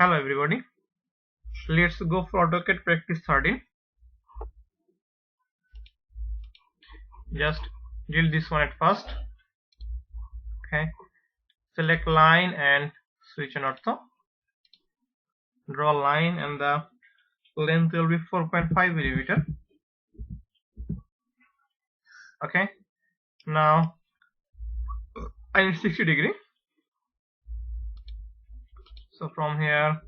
Hello everybody, let's go for AutoCAD practice 13. Just drill this one at first. Okay, select line and switch on ortho. Draw a line and the length will be 4.5 millimeter. Okay, now I need 60 degree. So from here,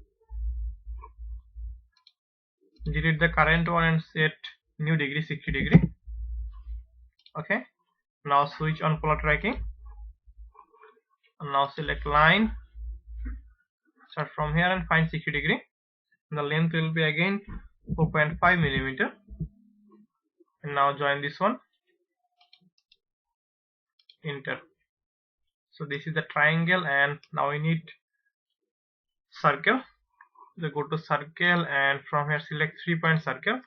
delete the current one and set new degree 60 degree. Okay, now switch on polar tracking. And now select line. Start from here and find 60 degree. The length will be again 4.5 millimeter. And now join this one. Enter. So this is the triangle, and now we need circle. So go to circle and from here select 3-point circle.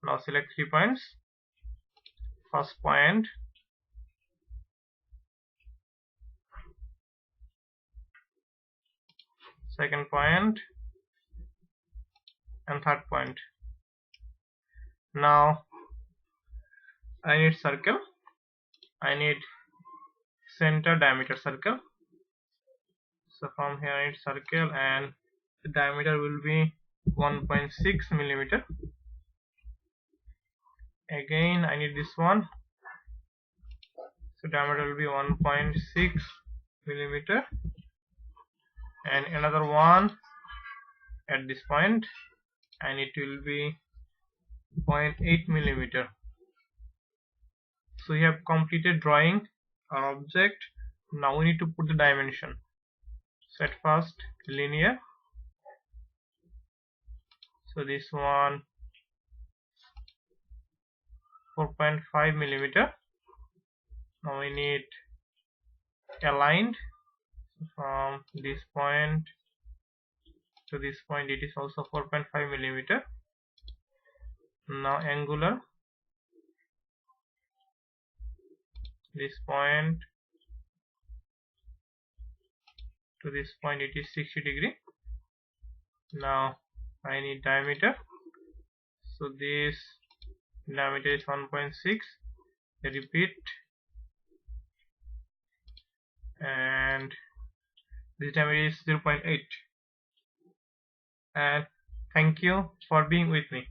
Now select 3 points. First point, second point, and third point. Now I need circle. I need center diameter circle. So from here I need circle and the diameter will be 1.6 millimeter. Again I need this one. So diameter will be 1.6 millimeter, and another one at this point, and it will be 0.8 millimeter. So we have completed drawing our object. Now we need to put the dimension. Set first linear. So this one 4.5 millimeter. Now we need aligned from this point to this point. It is also 4.5 millimeter. Now angular, this point to this point it is 60 degree. Now I need diameter. So this diameter is 1.6. Repeat, and this diameter is 0.8. And thank you for being with me.